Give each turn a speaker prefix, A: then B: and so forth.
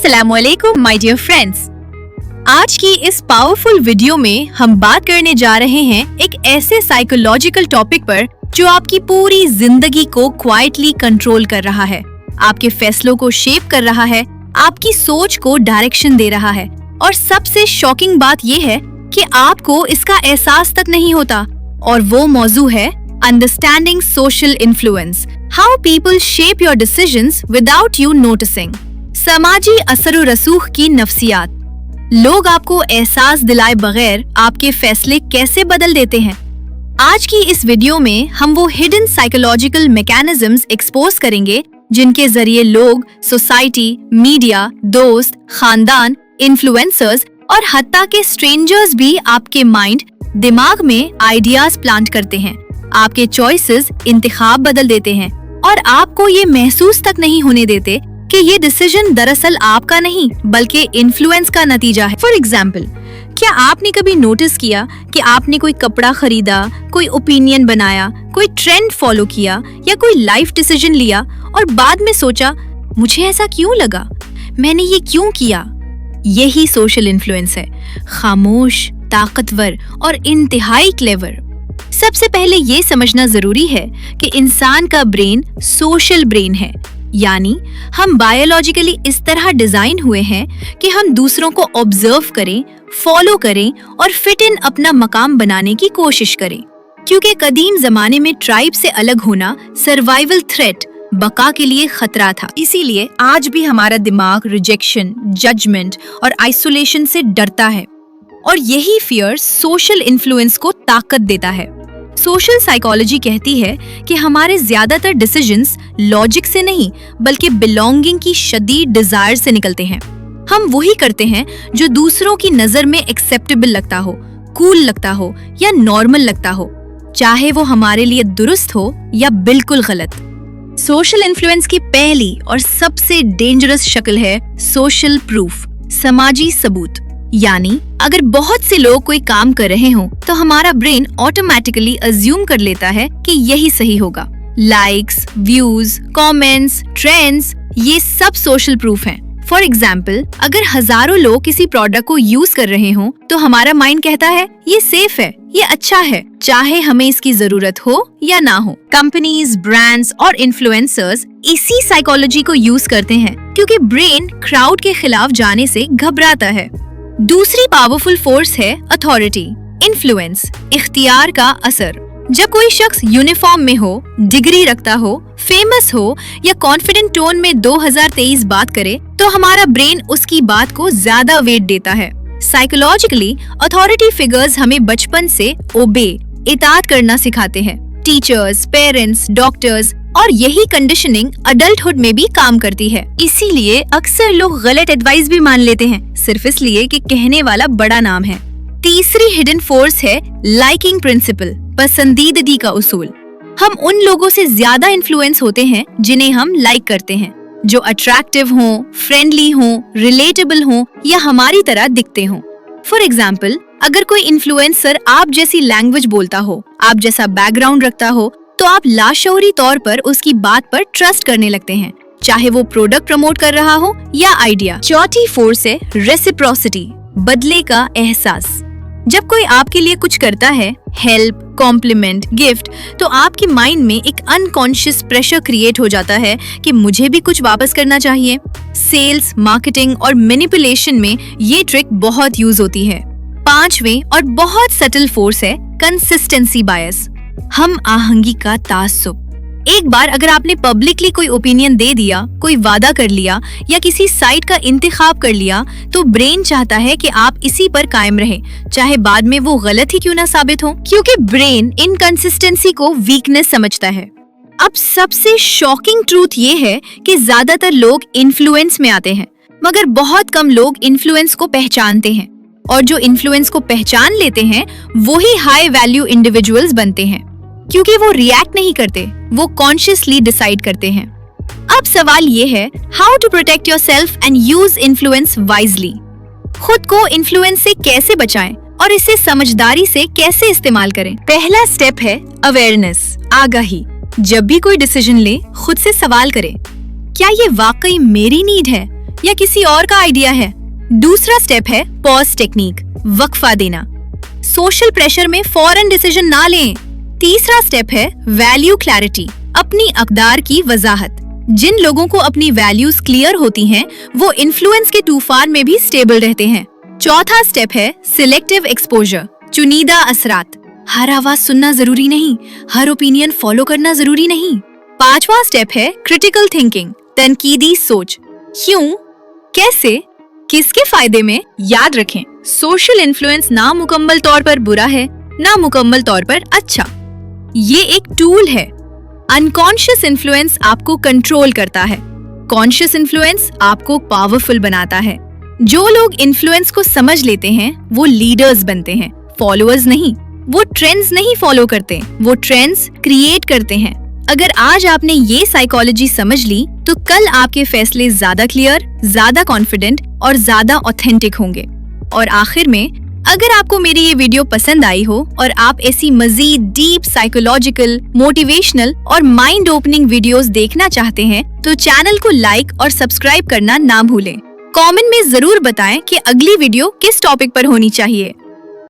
A: अस्सलामुअलैकुम my dear friends. आज की इस पावरफुल वीडियो में हम बात करने जा रहे हैं एक ऐसे साइकोलॉजिकल टॉपिक पर जो आपकी पूरी जिंदगी को क्वाइटली कंट्रोल कर रहा है, आपके फैसलों को शेप कर रहा है, आपकी सोच को डायरेक्शन दे रहा है। और सबसे शॉकिंग बात ये है कि आपको इसका एहसास तक नहीं होता, और वो मौजू है understanding social influence, how people shape your decisions without you noticing. समाजी असर और रसूख की नफ्सियात। लोग आपको एहसास दिलाए बगैर आपके फैसले कैसे बदल देते हैं। आज की इस वीडियो में हम वो हिडन साइकोलॉजिकल मैकेनिज्म्स एक्सपोज करेंगे जिनके जरिए लोग, सोसाइटी, मीडिया, दोस्त, खानदान, इन्फ्लुएंसर्स और हत्ता के स्ट्रेंजर्स भी आपके माइंड, दिमाग में आइडियाज प्लांट करते हैं, आपके चॉइसेस, इंतखाब बदल देते हैं और आपको ये महसूस तक नहीं होने देते कि ये डिसीजन दरअसल आपका नहीं बल्कि इन्फ्लुएंस का नतीजा है। फॉर एग्जाम्पल, क्या आपने कभी नोटिस किया कि आपने कोई कपड़ा खरीदा, कोई ओपिनियन बनाया, कोई ट्रेंड फॉलो किया या कोई लाइफ डिसीजन लिया और बाद में सोचा मुझे ऐसा क्यों लगा, मैंने ये क्यों किया। यही सोशल इन्फ्लुएंस है, खामोश, ताकतवर और इंतहाई क्लेवर। सबसे पहले ये समझना जरूरी है कि इंसान का ब्रेन सोशल ब्रेन है, यानी हम बायोलॉजिकली इस तरह डिजाइन हुए हैं कि हम दूसरों को ऑब्जर्व करें, फॉलो करें और फिट इन अपना मकाम बनाने की कोशिश करें। क्योंकि कदीम जमाने में ट्राइब से अलग होना सर्वाइवल थ्रेट, बका के लिए खतरा था, इसीलिए आज भी हमारा दिमाग रिजेक्शन, जजमेंट और आइसोलेशन से डरता है। और यही फियर सोशल इन्फ्लुएंस को ताकत देता है। सोशल साइकोलॉजी कहती है कि हमारे ज्यादातर डिसीजंस लॉजिक से नहीं बल्कि बिलोंगिंग की शदीद डिजायर से निकलते हैं। हम वही करते हैं जो दूसरों की नजर में एक्सेप्टेबल लगता हो, कूल लगता हो या नॉर्मल लगता हो, चाहे वो हमारे लिए दुरुस्त हो या बिल्कुल गलत। सोशल इन्फ्लुएंस की पहली और सबसे डेंजरस शक्ल है सोशल प्रूफ, समाजी सबूत। यानी अगर बहुत से लोग कोई काम कर रहे हों तो हमारा ब्रेन ऑटोमेटिकली अज्यूम कर लेता है कि यही सही होगा। लाइक्स, व्यूज, कमेंट्स, ट्रेंड्स, ये सब सोशल प्रूफ हैं। फॉर एग्जाम्पल, अगर हजारों लोग किसी प्रोडक्ट को यूज कर रहे हों तो हमारा माइंड कहता है ये सेफ है, ये अच्छा है, चाहे हमें इसकी जरूरत हो या ना हो। कंपनीज, ब्रांड्स और इन्फ्लुएंसर्स इसी साइकोलॉजी को यूज करते हैं क्योंकि ब्रेन क्राउड के खिलाफ जाने से घबराता है। दूसरी पावरफुल फोर्स है अथॉरिटी, इन्फ्लुएंस, इख्तियार का असर। जब कोई शख्स यूनिफॉर्म में हो, डिग्री रखता हो, फेमस हो या कॉन्फिडेंट टोन में 2023 बात करे तो हमारा ब्रेन उसकी बात को ज्यादा वेट देता है। साइकोलॉजिकली अथॉरिटी फिगर्स हमें बचपन से ओबे, इताअत करना सिखाते हैं। टीचर्स, पेरेंट्स, डॉक्टर्स, और यही कंडीशनिंग अडल्टहुड में भी काम करती है। इसीलिए अक्सर लोग गलत एडवाइस भी मान लेते हैं सिर्फ इसलिए कि कहने वाला बड़ा नाम है। तीसरी हिडन फोर्स है लाइकिंग प्रिंसिपल, पसंदीदगी का उसूल। हम उन लोगों से ज्यादा इन्फ्लुएंस होते हैं जिन्हें हम लाइक करते हैं, जो अट्रैक्टिव हों, फ्रेंडली हों, रिलेटेबल हों या हमारी तरह दिखते हों। फॉर एग्जाम्पल, अगर कोई इन्फ्लुएंसर आप जैसी लैंग्वेज बोलता हो, आप जैसा बैकग्राउंड रखता हो, तो आप लाशऊरी तौर पर उसकी बात पर ट्रस्ट करने लगते हैं, चाहे वो प्रोडक्ट प्रमोट कर रहा हो या आइडिया। चौथी फोर्स है रेसिप्रोसिटी, बदले का एहसास। जब कोई आपके लिए कुछ करता है, हेल्प, कॉम्प्लीमेंट, गिफ्ट, तो आपके माइंड में एक अनकॉन्शियस प्रेशर क्रिएट हो जाता है कि मुझे भी कुछ वापस करना चाहिए। सेल्स, मार्केटिंग और मैनिपुलेशन में ये ट्रिक बहुत यूज होती है। पांचवें और बहुत सटल फोर्स है कंसिस्टेंसी बायस, हम आहंगी का तासुब। एक बार अगर आपने पब्लिकली कोई ओपिनियन दे दिया, कोई वादा कर लिया या किसी साइट का इंतखाब कर लिया तो ब्रेन चाहता है कि आप इसी पर कायम रहें, चाहे बाद में वो गलत ही क्यों ना साबित हो, क्योंकि ब्रेन इनकंसिस्टेंसी को वीकनेस समझता है। अब सबसे शॉकिंग ट्रूथ ये है कि ज्यादातर लोग इन्फ्लुएंस में आते हैं मगर बहुत कम लोग इन्फ्लुएंस को पहचानते हैं, और जो इन्फ्लुएंस को पहचान लेते हैं वही हाई वैल्यू इंडिविजुअल्स बनते हैं क्योंकि वो रिएक्ट नहीं करते, वो कॉन्शियसली डिसाइड करते हैं। अब सवाल ये है, how to protect yourself and use influence wisely. खुद को इन्फ्लुएंस से कैसे बचाएं और इसे समझदारी से कैसे इस्तेमाल करें। पहला स्टेप है अवेयरनेस, आगाही। जब भी कोई डिसीजन ले, खुद से सवाल करें, क्या ये वाकई मेरी नीड है या किसी और का आइडिया है? दूसरा स्टेप है पॉज टेक्निक, वक्फा देना। सोशल प्रेशर में फौरन डिसीजन ना लें। तीसरा स्टेप है वैल्यू क्लैरिटी, अपनी अकदार की वजाहत। जिन लोगों को अपनी वैल्यूज क्लियर होती हैं, वो इन्फ्लुएंस के तूफान में भी स्टेबल रहते हैं। चौथा स्टेप है सिलेक्टिव एक्सपोजर, चुनिंदा असरात। हर आवाज सुनना जरूरी नहीं, हर ओपिनियन फॉलो करना जरूरी नहीं। पांचवा स्टेप है क्रिटिकल थिंकिंग, तनकीदी सोच। क्यों, कैसे, किसके फायदे में? याद रखें, सोशल इन्फ्लुएंस ना मुकम्मल तौर पर बुरा है, ना मुकम्मल तौर पर अच्छा। ये एक टूल है। अनकॉन्शियस इन्फ्लुएंस आपको कंट्रोल करता है, कॉन्शियस इन्फ्लुएंस आपको पावरफुल बनाता है। जो लोग इन्फ्लुएंस को समझ लेते हैं वो लीडर्स बनते हैं, फॉलोअर्स नहीं। वो ट्रेंड्स नहीं फॉलो करते, वो ट्रेंड्स क्रिएट करते हैं। अगर आज आपने ये साइकोलॉजी समझ ली तो कल आपके फैसले ज्यादा क्लियर, ज्यादा कॉन्फिडेंट और ज्यादा ऑथेंटिक होंगे। और आखिर में, अगर आपको मेरी ये वीडियो पसंद आई हो और आप ऐसी मजीद डीप साइकोलॉजिकल, मोटिवेशनल और माइंड ओपनिंग वीडियोस देखना चाहते हैं तो चैनल को लाइक और सब्सक्राइब करना ना भूलें। कमेंट में जरूर बताएं कि अगली वीडियो किस टॉपिक पर होनी चाहिए।